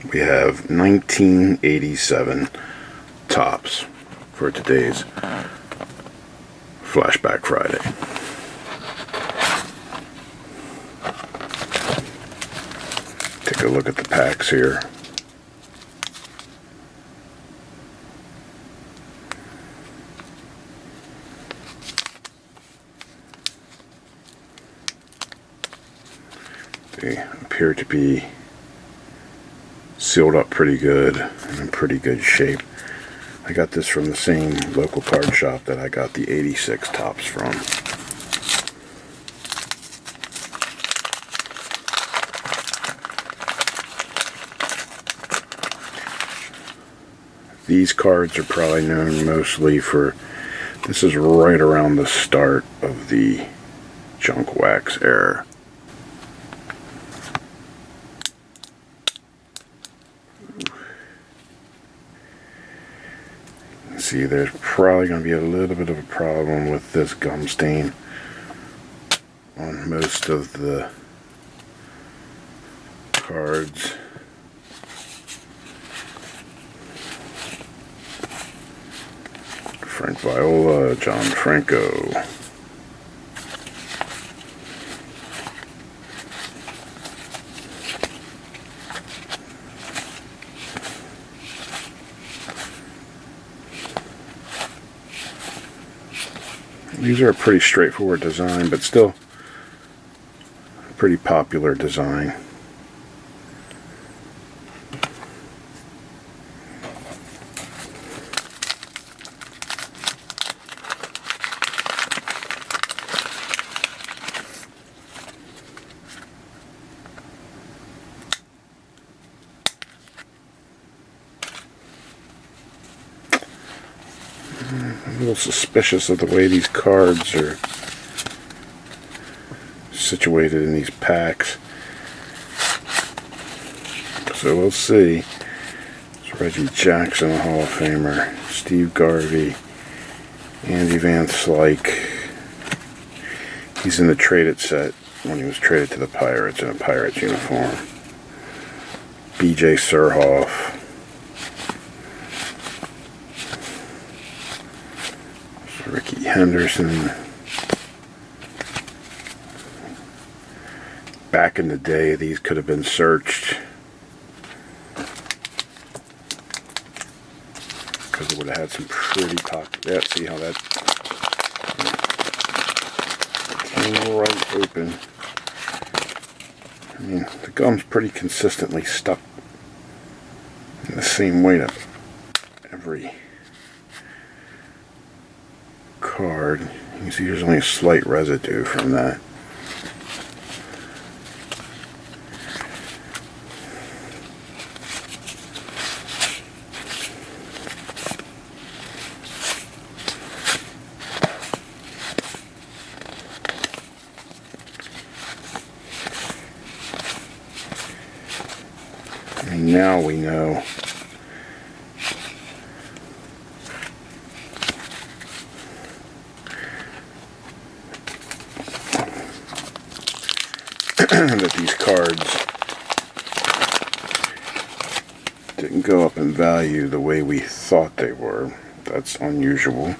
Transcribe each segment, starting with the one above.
We have 1987 TOPPS for today's Flashback Friday. Take a look at the packs here. They appear to be sealed up pretty good and in pretty good shape. I got this from the same local card shop that I got the 86 TOPPS from. These cards are probably known mostly for, this is right around the start of the junk wax era. See, there's probably going to be a little bit of a problem with this gum stain on most of the cards. Frank Viola, John Franco. These are a pretty straightforward design, but still a pretty popular design. I'm a little suspicious of the way these cards are situated in these packs. So we'll see. It's Reggie Jackson, a Hall of Famer. Steve Garvey. Andy Van Slyke. He's in the traded set when he was traded to the Pirates in a Pirates uniform. B.J. Surhoff. Ricky Henderson. Back in the day, these could have been searched because it would have had some pretty pop. Yeah, see how that came right open. I mean, the gum's pretty consistently stuck in the same way to every card. You can see there's only a slight residue from that. And now we know that these cards didn't go up in value the way we thought they were. That's unusual.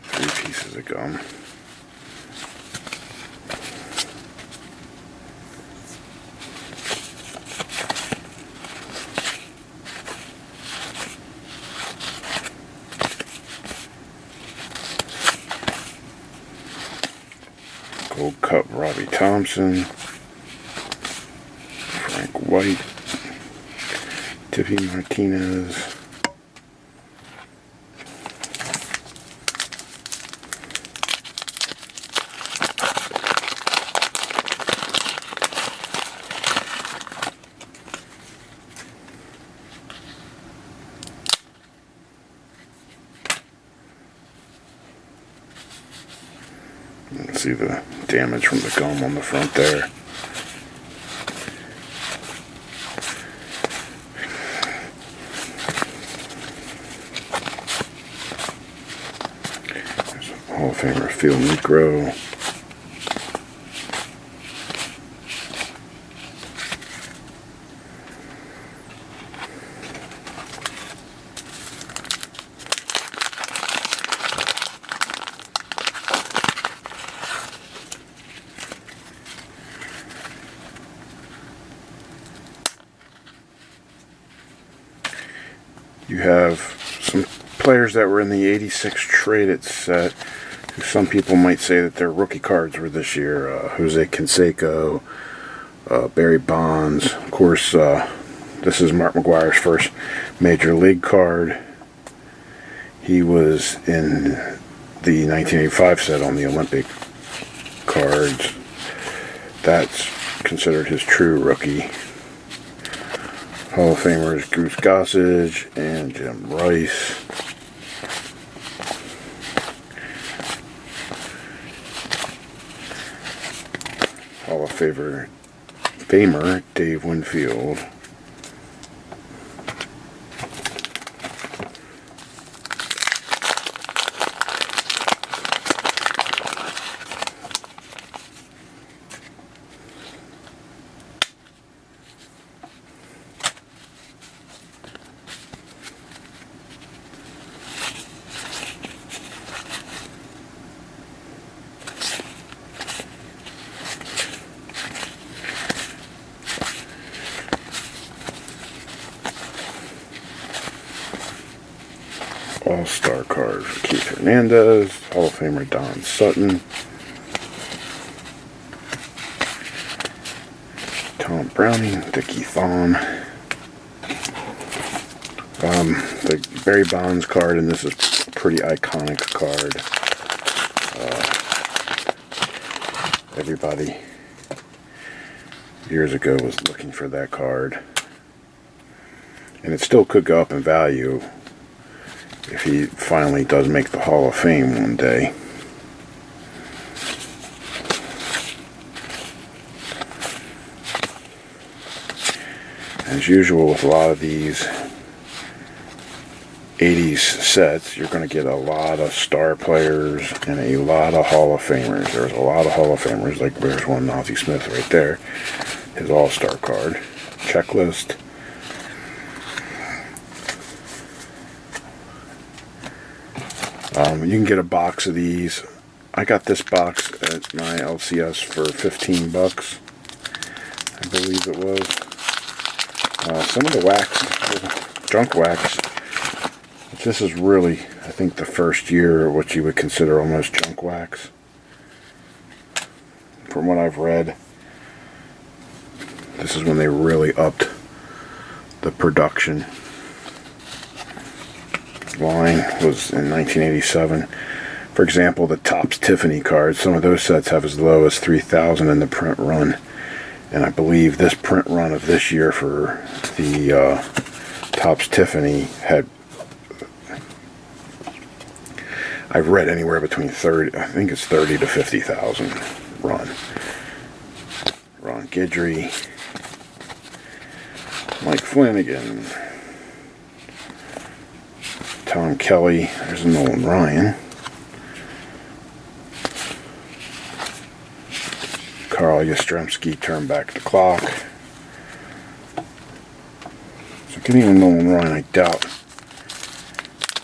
Three pieces of gum. Gold Cup Robbie Thompson, Frank White, Tippy Martinez, see the damage from the gum on the front there. There's a Hall of Famer Phil Negro. You have some players that were in the 86 traded set, who some people might say that their rookie cards were this year. Jose Canseco, Barry Bonds. Of course, this is Mark McGwire's first major league card. He was in the 1985 set on the Olympic cards. That's considered his true rookie. Hall of Famers Goose Gossage and Jim Rice. Hall of Famer Dave Winfield. All-Star card for Keith Hernandez, Hall of Famer Don Sutton, Tom Browning, Dickie Thon, the Barry Bonds card, and this is a pretty iconic card. Everybody years ago was looking for that card, and it still could go up in value if he finally does make the Hall of Fame one day. As usual with a lot of these 80s sets, you're going to get a lot of star players and a lot of Hall of Famers. There's a lot of Hall of Famers, like there's one Ozzie Smith right there, his All-Star card. Checklist. You can get a box of these. I got this box at my LCS for $15, I believe it was. Some of the wax, junk wax, this is really, I think, the first year of what you would consider almost junk wax. From what I've read, this is when they really upped the production. Line was in 1987. For example, the TOPPS Tiffany cards, some of those sets have as low as 3,000 in the print run, and I believe this print run of this year for the TOPPS Tiffany had, I've read anywhere between 30, I think it's 30 to 50,000 run. Ron Guidry, Mike Flanagan, Tom Kelly, there's a Nolan Ryan, Carl Yastrzemski turned back the clock. So getting a Nolan Ryan, I doubt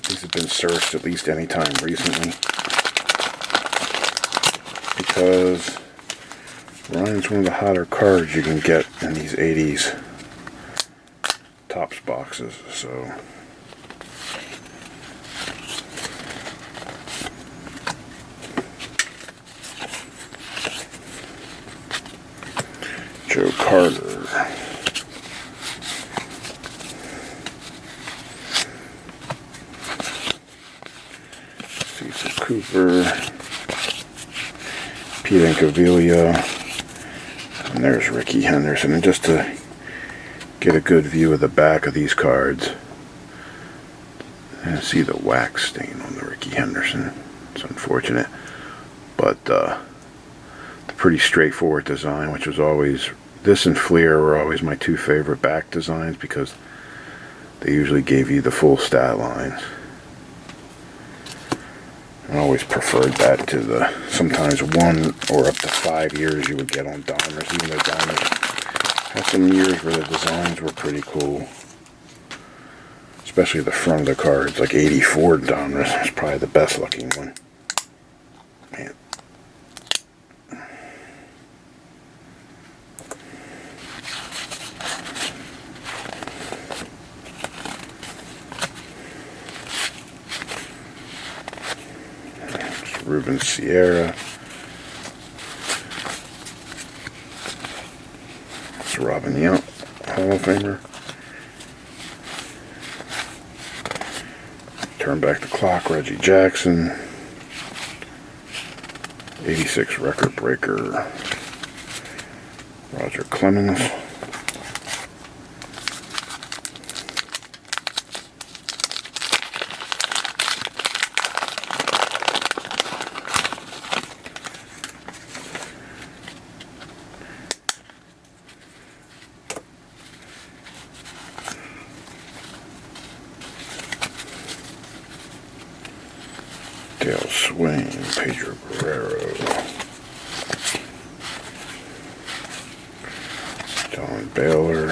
these have been searched at least any time recently, because Ryan's one of the hotter cards you can get in these 80s TOPPS boxes. So Joe Carter, Cecil Cooper, Pete Incaviglia, and there's Rickey Henderson. And just to get a good view of the back of these cards, and see the wax stain on the Rickey Henderson. It's unfortunate, but the pretty straightforward design, which was always, this and Fleer were always my two favorite back designs because they usually gave you the full stat lines. I always preferred that to the sometimes 1 or up to 5 years you would get on Donruss, even though Donruss had some years where the designs were pretty cool. Especially the front of the cards, like 84 Donruss was probably the best looking one. Man. Ruben Sierra. It's Robin Yount, Hall of Famer. Turn back the clock, Reggie Jackson. 86 record breaker, Roger Clemens. Dale Swain, Pedro Guerrero, Don Baylor,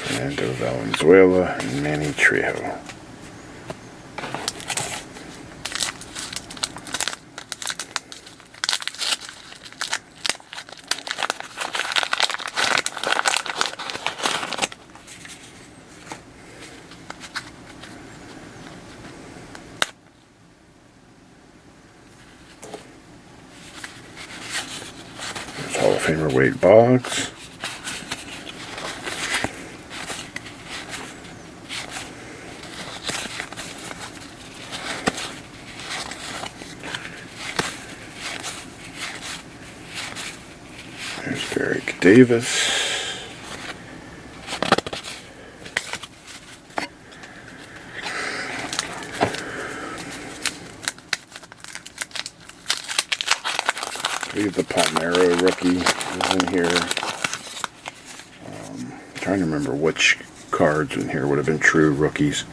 Fernando Valenzuela, and Manny Trejo. Hall of Famer Wade Boggs. There's Eric Davis. I believe the Palmero rookie is in here. I'm trying to remember which cards in here would have been true rookies.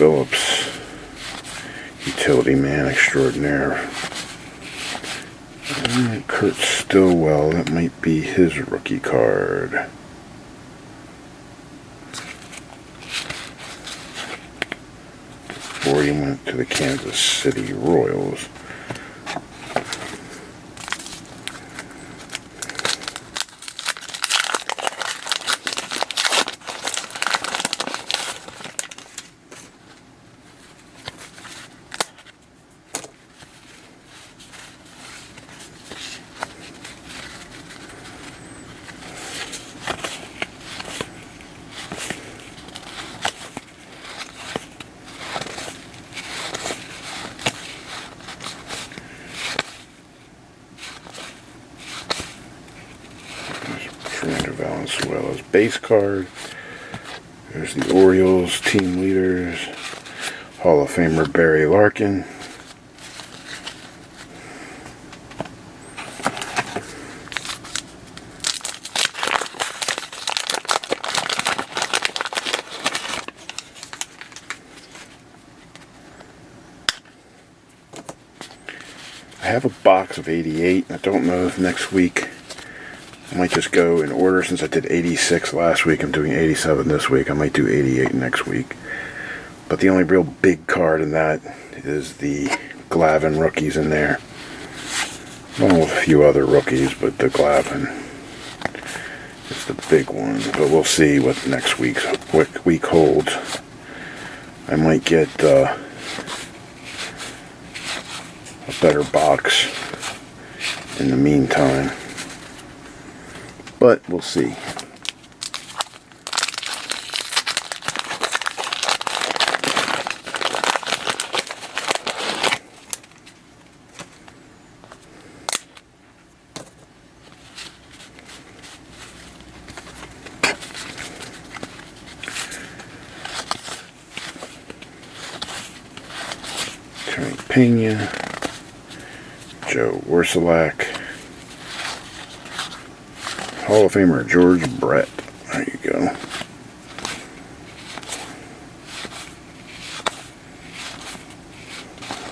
Phillips, utility man extraordinaire. Kurt Stillwell, that might be his rookie card. Before he went to the Kansas City Royals. Fernando Valenzuela's base card. There's the Orioles team leaders. Hall of Famer Barry Larkin. I have a box of 88. I don't know if next week I might just go in order. Since I did 86 last week, I'm doing 87 this week. I might do 88 next week. But the only real big card in that is the Glavine rookies in there. Along with a few other rookies, but the Glavine is the big one. But we'll see what next week holds. I might get a better box in the meantime. But we'll see. Tony Pena, Joe Warsilak, Hall of Famer George Brett. There you go.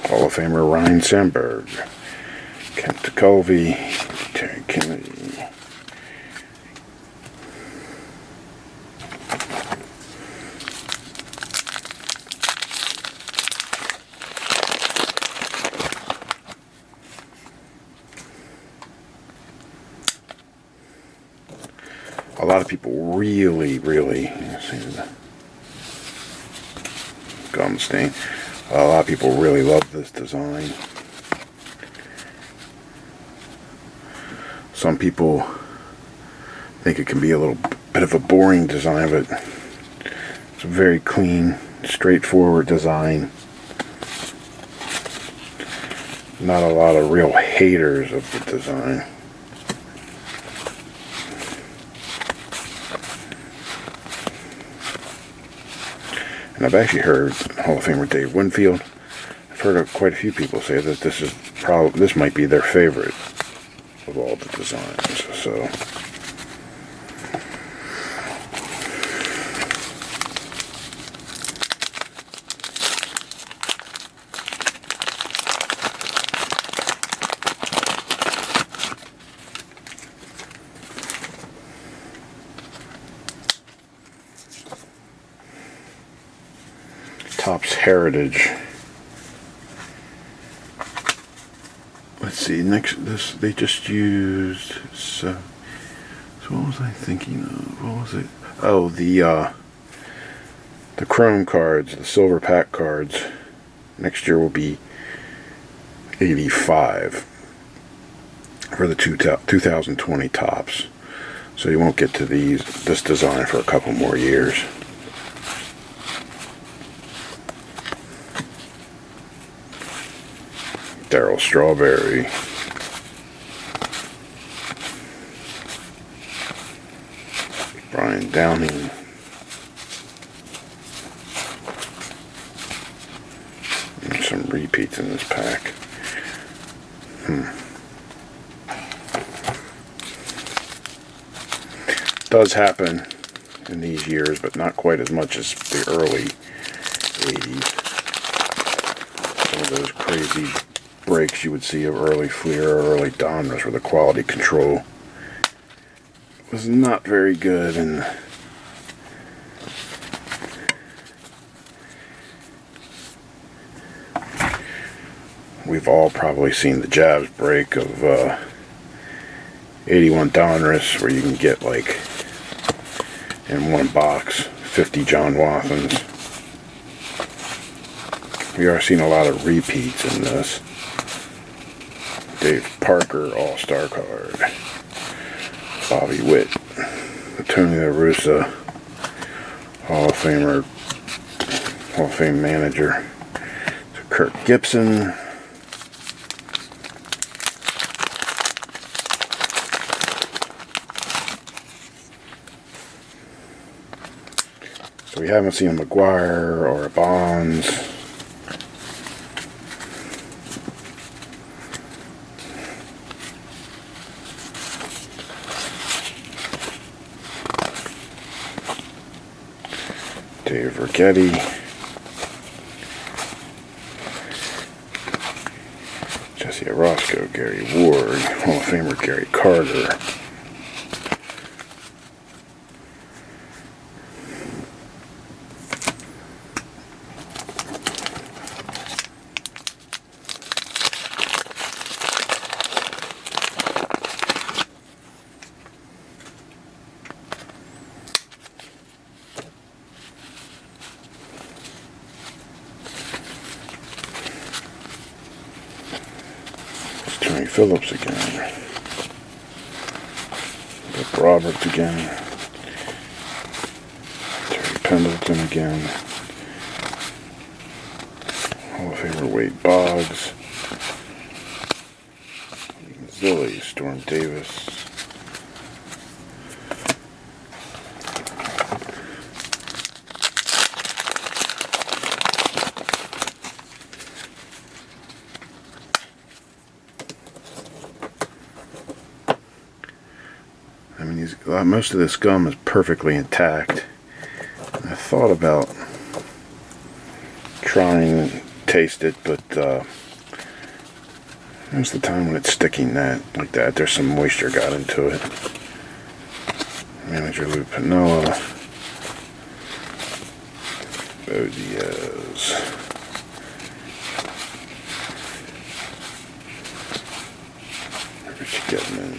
Hall of Famer Ryan Sandberg, Kent Tekulve, Terry Kennedy. A lot of people really, see the gum stain. A lot of people really love this design. Some people think it can be a little bit of a boring design, but it's a very clean, straightforward design. Not a lot of real haters of the design. And I've actually heard Hall of Famer Dave Winfield. I've heard of quite a few people say that this might be their favorite of all the designs. So TOPPS Heritage. Let's see. Next, they just used. So what was I thinking of? What was it? Oh, the chrome cards, the silver pack cards. Next year will be 85 for the 2020 TOPPS. So you won't get to this design for a couple more years. Darryl Strawberry. Brian Downing. And some repeats in this pack. Does happen in these years, but not quite as much as the early 80s. Some of those crazy breaks you would see of early Fleer or early Donruss, where the quality control was not very good, and we've all probably seen the Jabs break of 81 Donruss, where you can get like in one box 50 John Wathans. We are seeing a lot of repeats in this. Dave Parker All-Star card. Bobby Witt. Tony La Russa, Hall of Famer, Hall of Fame manager. So Kirk Gibson. So we haven't seen a McGwire or a Bonds. Dave Ricchetti. Jesse Orosco, Gary Ward, Hall of Famer Gary Carter. Tony Phillips again. Rick Roberts again. Terry Pendleton again. Hall of Famer Wade Boggs. Zilly, Storm Davis. I mean, most of this gum is perfectly intact. I thought about trying and taste it, but There's the time when it's sticking that like that. There's some moisture got into it. Manager Lou Piniella. Bodias. Rich Getman.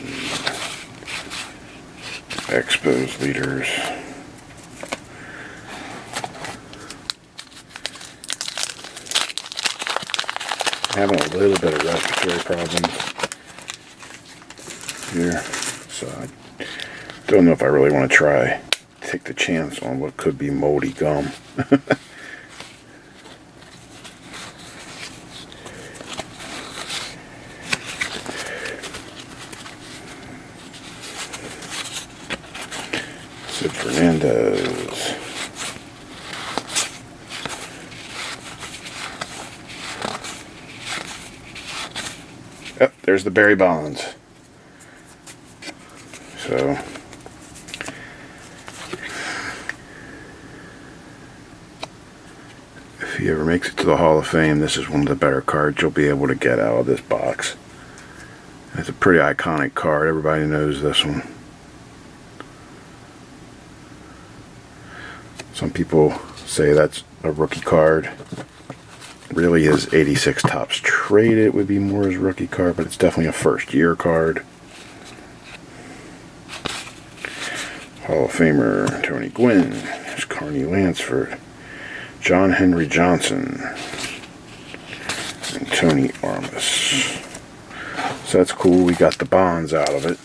Expos leaders. Having a little bit of respiratory problems here, so I don't know if I really want to take the chance on what could be moldy gum. Sid Fernandez. Yep, there's the Barry Bonds. So, if he ever makes it to the Hall of Fame, this is one of the better cards you'll be able to get out of this box. It's a pretty iconic card. Everybody knows this one. Some people say that's a rookie card. Really, his 86 Topps traded would be more his rookie card, but it's definitely a first year card. Hall of Famer Tony Gwynn. There's Carney Lansford. John Henry Johnson. And Tony Armas. So that's cool. We got the bonds out of it.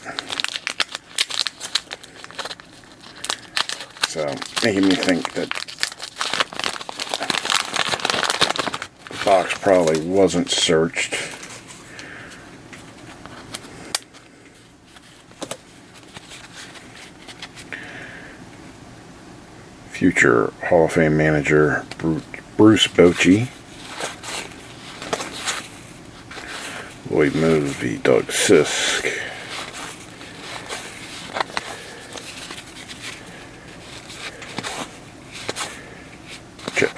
So making me think that the box probably wasn't searched. Future Hall of Fame manager Bruce Bochy. Lloyd Mosby, Doug Sisk.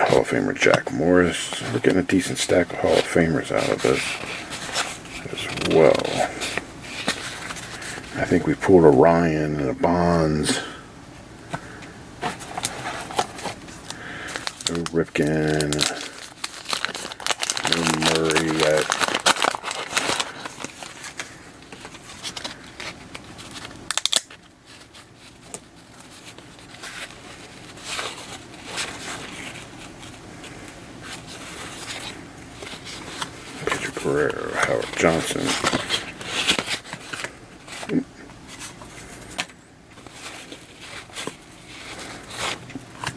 Hall of Famer Jack Morris. We're getting a decent stack of Hall of Famers out of this as well. I think we pulled a Ryan and a Bonds. No Ripken. No Murray yet. Howard Johnson.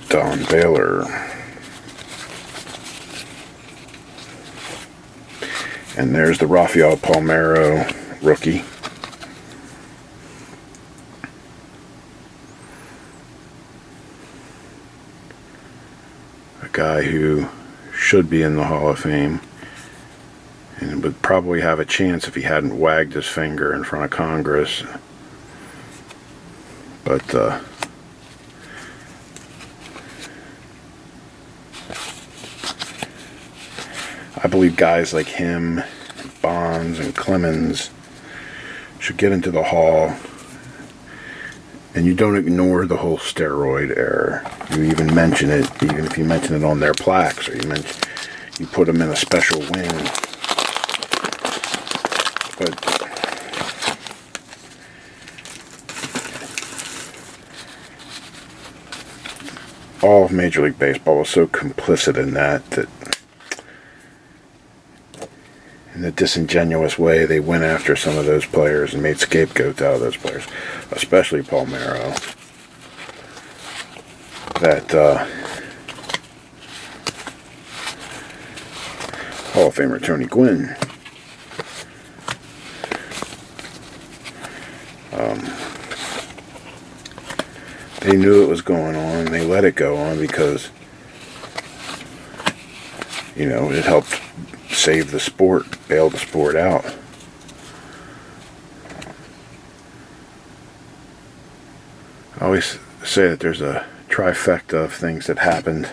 Don Baylor. And there's the Rafael Palmeiro rookie. A guy who should be in the Hall of Fame. And would probably have a chance if he hadn't wagged his finger in front of Congress. But I believe guys like him, Bonds and Clemens should get into the Hall. And you don't ignore the whole steroid era. You even mention it, even if you mention it on their plaques, or you put them in a special wing. But all of Major League Baseball was so complicit in that in a disingenuous way they went after some of those players and made scapegoats out of those players, especially Palmeiro. That Hall of Famer Tony Gwynn. They knew it was going on, and they let it go on because, you know, it helped save the sport, bail the sport out. I always say that there's a trifecta of things that happened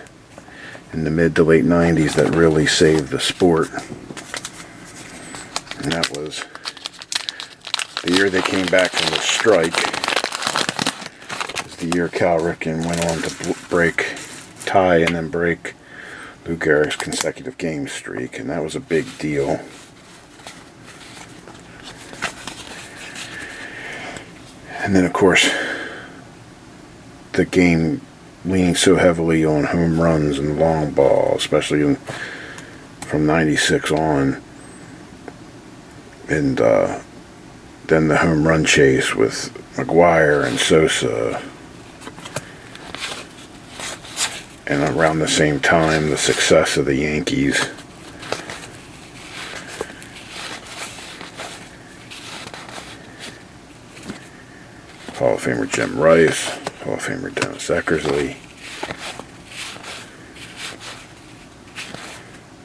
in the mid to late 90s that really saved the sport. And that was the year they came back from the strike. It was the year Cal Ripken went on to tie and then break Lou Gehrig's consecutive game streak, and that was a big deal. And then, of course, the game leaning so heavily on home runs and long ball, especially from 96 on. And then the home run chase with McGwire and Sosa. And around the same time, the success of the Yankees. Hall of Famer Jim Rice, Hall of Famer Dennis Eckersley,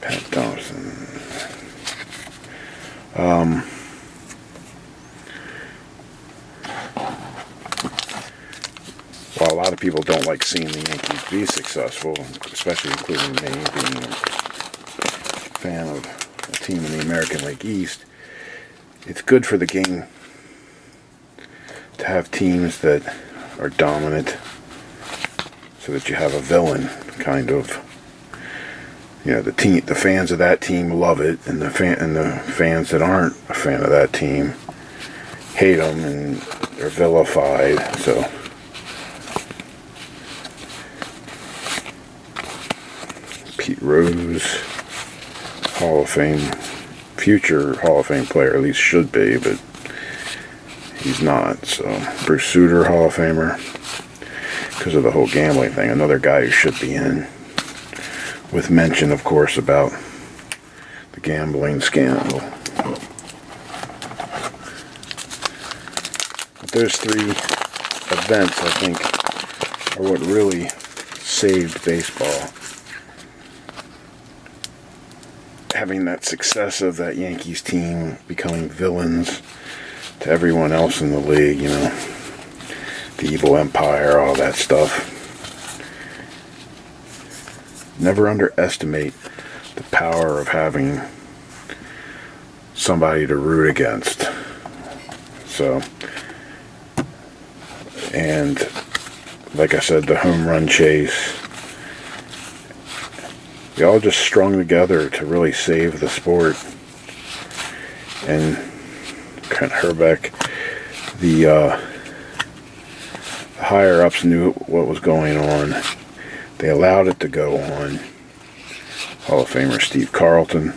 Pat Thompson. While a lot of people don't like seeing the Yankees be successful, especially including me being a fan of a team in the American League East, it's good for the game to have teams that are dominant, so that you have a villain, kind of. The fans of that team love it, and the fans that aren't a fan of that team hate them, and they're vilified. So Pete Rose, Hall of Fame, future Hall of Fame player, at least should be, but he's not. So Bruce Sutter, Hall of Famer, because of the whole gambling thing. Another guy who should be in, with mention, of course, about the gambling scandal. But those three events, I think, are what really saved baseball. Having that success of that Yankees team becoming villains to everyone else in the league, the evil empire, all that stuff. Never underestimate the power of having somebody to root against. So, and like I said, the home run chase, we all just strung together to really save the sport. And Kent Herbeck, the higher-ups knew what was going on. They allowed it to go on. Hall of Famer Steve Carlton.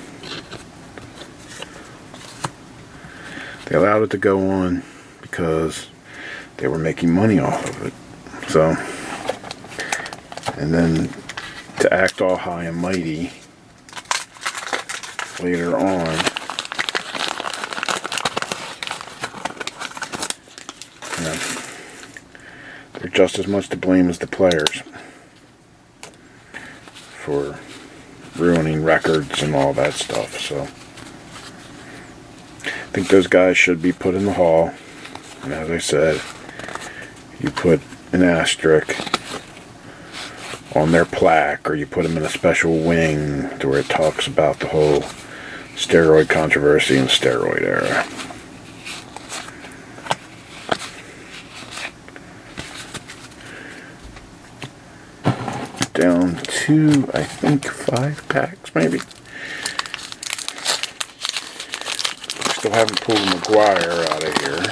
They allowed it to go on because they were making money off of it. So, and then to act all high and mighty later on, they're just as much to blame as the players for ruining records and all that stuff. So I think those guys should be put in the hall. And as I said, you put an asterisk on their plaque, or you put them in a special wing to where it talks about the whole steroid controversy and steroid era. Down to, I think, 5 packs, maybe. Still haven't pulled a McGwire out of here.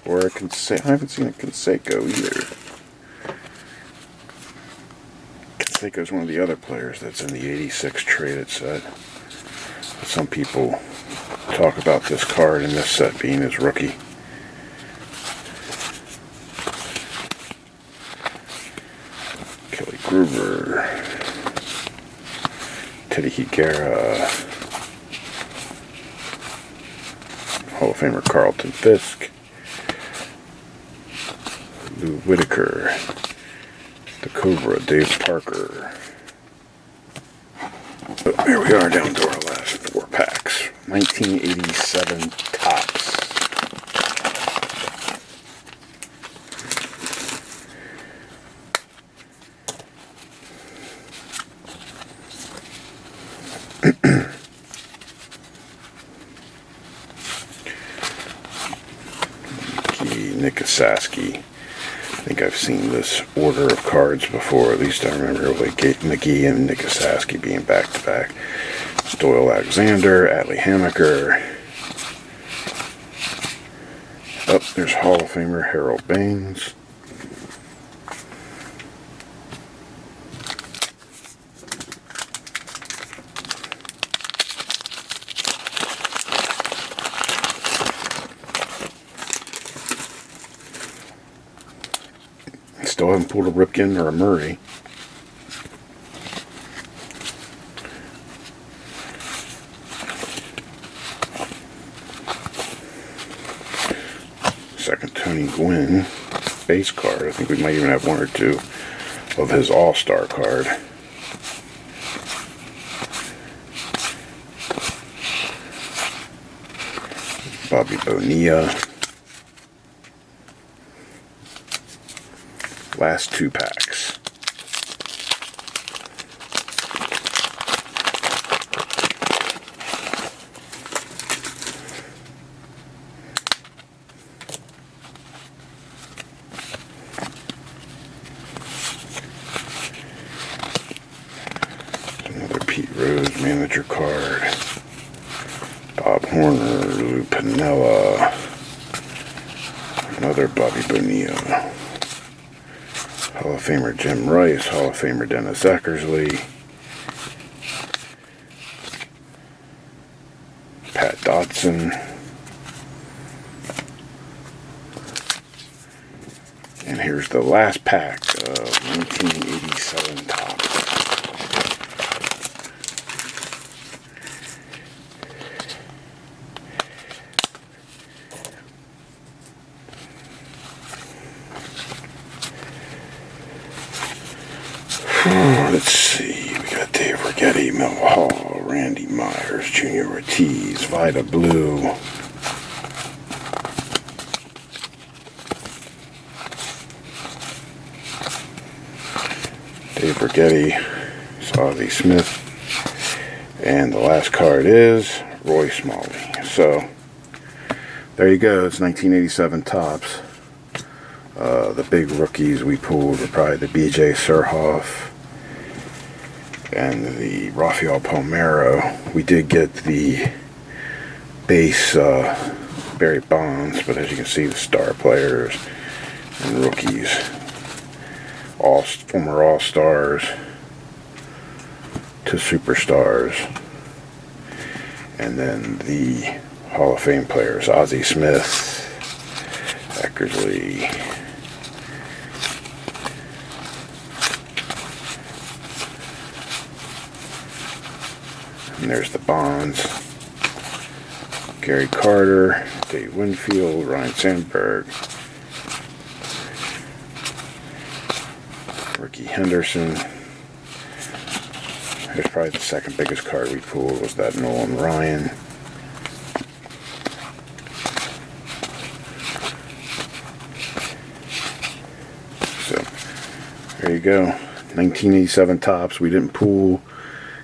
Or a I haven't seen a Canseco either. Canseco's one of the other players that's in the 86 traded set. Some people talk about this card in this set being his rookie. Kelly Gruber, Teddy Higuera, Hall of Famer Carlton Fisk, Lou Whitaker, the Cobra, Dave Parker. So here we are down to our last 4 packs. 1987 Topps. Nick Saski. I think I've seen this order of cards before. At least I remember like McGee and Nick Saski being back to back. Doyle Alexander, Adley Hammaker. Oh, there's Hall of Famer Harold Baines. Still haven't pulled a Ripken or a Murray. Second Tony Gwynn base card. I think we might even have one or two of his All-Star card. Bobby Bonilla. Last 2 packs. Another Pete Rose manager card. Bob Horner, Lou Piniella. Another Bobby Bonilla. Hall of Famer Jim Rice, Hall of Famer Dennis Eckersley, Pat Dotson, and here's the last pack of 1987 Topps. Let's see, we got Dave Rigetti, Mel Hall, Randy Myers, Junior Ortiz, Vida Blue, Dave Rigetti, Ozzie Smith, and the last card is Roy Smalley. So, there you go, it's 1987 Topps. The big rookies we pulled were probably the B.J. Surhoff and the Rafael Palmeiro. We did get the base Barry Bonds, but as you can see, the star players and rookies, all former All-Stars to Superstars, and then the Hall of Fame players, Ozzie Smith, Eckersley, and there's the Bonds, Gary Carter, Dave Winfield, Ryan Sandberg, Ricky Henderson. There's probably the second biggest card we pulled was that Nolan Ryan. So there you go, 1987 Topps. We didn't pull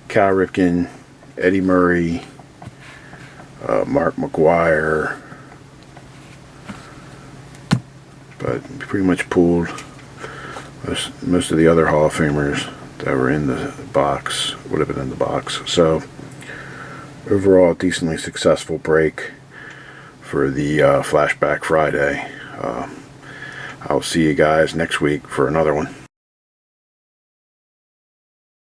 Cal Ripken, Eddie Murray, Mark McGwire, but we pretty much pulled most of the other Hall of Famers that were in the box, would have been in the box. So overall, decently successful break for the Flashback Friday. I'll see you guys next week for another one.